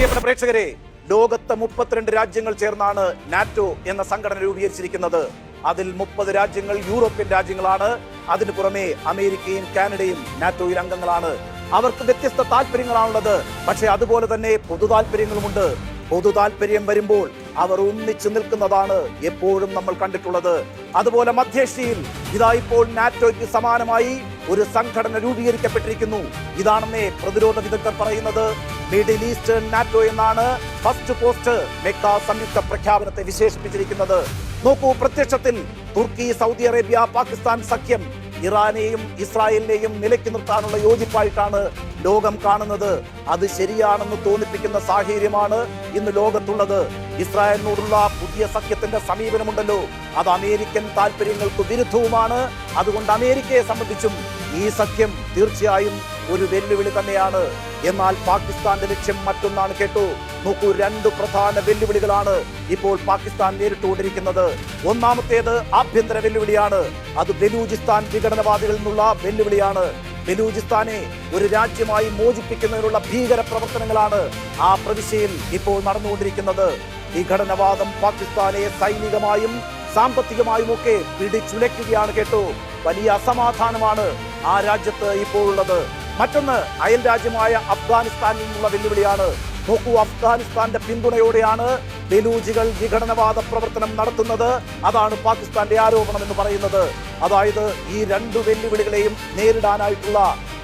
പ്രിയപ്പെട്ട പ്രേക്ഷകരെ, ലോകത്ത് 32 രാജ്യങ്ങൾ ചേർന്നാണ് നാറ്റോ എന്ന സംഘടന രൂപീകരിച്ചിരിക്കുന്നത്. അതിൽ 30 രാജ്യങ്ങൾ യൂറോപ്യൻ രാജ്യങ്ങളാണ്. അതിനു പുറമെ അമേരിക്കയും കാനഡയും നാറ്റോയിൽ അംഗങ്ങളാണ്. അവർക്ക് വ്യത്യസ്ത താല്പര്യങ്ങളാണുള്ളത്. പക്ഷെ അതുപോലെ തന്നെ പൊതു താല്പര്യങ്ങളുമുണ്ട്. പൊതു താല്പര്യം വരുമ്പോൾ അവർ ഒന്നിച്ചു നിൽക്കുന്നതാണ് എപ്പോഴും നമ്മൾ കണ്ടിട്ടുള്ളത്. അതുപോലെ മധ്യേഷ്യയിൽ ഇതാ ഇപ്പോൾ നാറ്റോയ്ക്ക് സമാനമായി ഒരു സംഘടന രൂപീകരിക്കപ്പെട്ടിരിക്കുന്നു. ഇതാണെന്നേ പ്രതിരോധ വിദഗ്ധർ പറയുന്നത്. മിഡിൽ ഈസ്റ്റേൺ നാറ്റോ എന്നാണ് ഫസ്റ്റ് പോസ്റ്റ് മെക്ക സംയുക്ത പ്രഖ്യാപനത്തെ വിശേഷിപ്പിച്ചിരിക്കുന്നത്. നോക്കൂ, പ്രത്യക്ഷത്തിൽ തുർക്കി, സൗദി അറേബ്യ, പാകിസ്ഥാൻ സഖ്യം ഇറാനെയും ഇസ്രായേലിനെയും നിലയ്ക്ക് നിർത്താനുള്ള യോജിപ്പായിട്ടാണ് ലോകം കാണുന്നത്. അത് ശരിയാണെന്ന് തോന്നിപ്പിക്കുന്ന സാഹചര്യമാണ് ഇന്ന് ലോകത്തുള്ളത്. ഇസ്രായേലിനോടുള്ള പുതിയ സഖ്യത്തിന്റെ സമീപനമുണ്ടല്ലോ, അത് അമേരിക്കൻ താല്പര്യങ്ങൾക്ക് വിരുദ്ധവുമാണ്. അതുകൊണ്ട് അമേരിക്കയെ സംബന്ധിച്ചും ഈ സഖ്യം തീർച്ചയായും ഒരു വെല്ലുവിളി തന്നെയാണ്. എന്നാൽ പാകിസ്ഥാന്റെ ലക്ഷ്യം മറ്റൊന്നാണ് കേട്ടോ. നോക്കൂ, 2 പ്രധാന വെല്ലുവിളികളാണ് ഇപ്പോൾ പാകിസ്ഥാൻ നേരിട്ടുകൊണ്ടിരിക്കുന്നത്. ഒന്നാമത്തേത് ആഭ്യന്തര വെല്ലുവിളിയാണ്. അത് ബലൂചിസ്ഥാൻ വിഘടനവാദികളിൽ നിന്നുള്ള വെല്ലുവിളിയാണ്. ബലൂചിസ്ഥാനെ ഒരു രാജ്യമായി മോചിപ്പിക്കുന്നതിനുള്ള ഭീകര പ്രവർത്തനങ്ങളാണ് ആ പ്രവിശ്യയിൽ ഇപ്പോൾ നടന്നുകൊണ്ടിരിക്കുന്നത്. വിഘടനവാദം പാകിസ്ഥാനെ സൈനികമായും സാമ്പത്തികമായും ഒക്കെ പിടിച്ചുലയ്ക്കുകയാണ് കേട്ടോ. വലിയ അസമാധാനമാണ് ആ രാജ്യത്ത് ഇപ്പോൾ ഉള്ളത്. മറ്റൊന്ന് അയൽ രാജ്യമായ അഫ്ഗാനിസ്ഥാനിൽ നിന്നുള്ള വെല്ലുവിളിയാണ്. നോക്കൂ, അഫ്ഗാനിസ്ഥാന്റെ പിന്തുണയോടെയാണ് ബലൂജികൾ വിഘടനവാദ പ്രവർത്തനം നടത്തുന്നത്. അതാണ് പാകിസ്ഥാന്റെ ആരോപണം എന്ന് പറയുന്നത്. അതായത് ഈ 2 വെല്ലുവിളികളെയും നേരിടാനായിട്ടുള്ള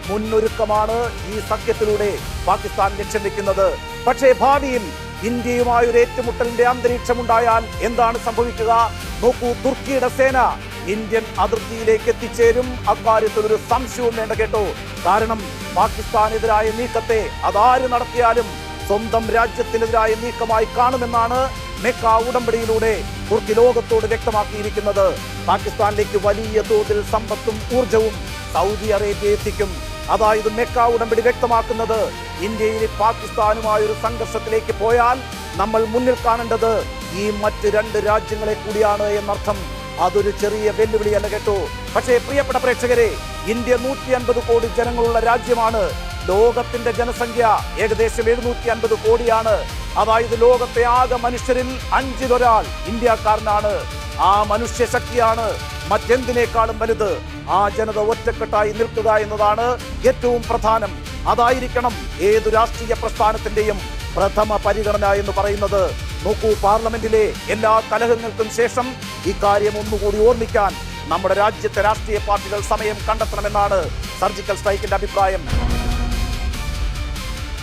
മുന്നൊരുക്കമാണ് ഈ സഖ്യത്തിലൂടെ പാകിസ്ഥാൻ ലക്ഷ്യം വെക്കുന്നത്. പക്ഷേ ഭാവിയിൽ ഇന്ത്യയുമായി ഒരു ഏറ്റുമുട്ടലിന്റെ അന്തരീക്ഷം ഉണ്ടായാൽ എന്താണ് സംഭവിക്കുക? നോക്കൂ, തുർക്കിയുടെ സേന ഇന്ത്യൻ അതിർത്തിയിലേക്ക് എത്തിച്ചേരും. അക്കാര്യത്തിൽ ഒരു സംശയവും വേണ്ട കേട്ടോ. കാരണം പാകിസ്ഥാനെതിരായ നീക്കത്തെ അതാര് നടത്തിയാലും സ്വന്തം രാജ്യത്തിനെതിരായ നീക്കമായി കാണുമെന്നാണ് മെക്ക ഉടമ്പടിയിലൂടെ തുർക്കി ലോകത്തോട് വ്യക്തമാക്കിയിരിക്കുന്നത്. പാകിസ്ഥാനിലേക്ക് വലിയ തോതിൽ സമ്പത്തും ഊർജവും സൗദി അറേബ്യ എത്തിക്കും. അതായത് മെക്ക ഉടമ്പടി വ്യക്തമാക്കുന്നത് ഇന്ത്യയിൽ പാകിസ്ഥാനുമായ ഒരു സംഘർഷത്തിലേക്ക് പോയാൽ നമ്മൾ മുന്നിൽ കാണേണ്ടത് ഈ മറ്റ് 2 രാജ്യങ്ങളെ കൂടിയാണ് എന്നർത്ഥം. അതൊരു ചെറിയ വെല്ലുവിളിയല്ല കേട്ടോ. പക്ഷേ പ്രിയപ്പെട്ട പ്രേക്ഷകരെ, ഇന്ത്യ 150 കോടി ജനങ്ങളുള്ള രാജ്യമാണ്. ലോകത്തിന്റെ ജനസംഖ്യ ഏകദേശം 750 കോടിയാണ്. അതായത് ലോകത്തെ ആകെ മനുഷ്യരിൽ 5-ൽ 1 ഇന്ത്യക്കാരനാണ്. ആ മനുഷ്യ ശക്തിയാണ് മറ്റെന്തിനേക്കാളും വലുത്. ആ ജനത ഒറ്റക്കെട്ടായി നിൽക്കുക എന്നതാണ് ഏറ്റവും പ്രധാനം. അതായിരിക്കണം ഏതു രാഷ്ട്രീയ പ്രസ്ഥാനത്തിന്റെയും പ്രഥമ പരിഗണന എന്ന് പറയുന്നത്. നോക്കൂ, പാർലമെന്റിലെ എല്ലാ കലഹങ്ങൾക്കും ശേഷം ഇക്കാര്യം ഒന്നുകൂടി ഓർമ്മിക്കാൻ നമ്മുടെ രാജ്യത്തെ രാഷ്ട്രീയ പാർട്ടികൾ സമയം കണ്ടെത്തണമെന്നാണ് സർജിക്കൽ സ്ട്രൈക്കിന്റെ അഭിപ്രായം.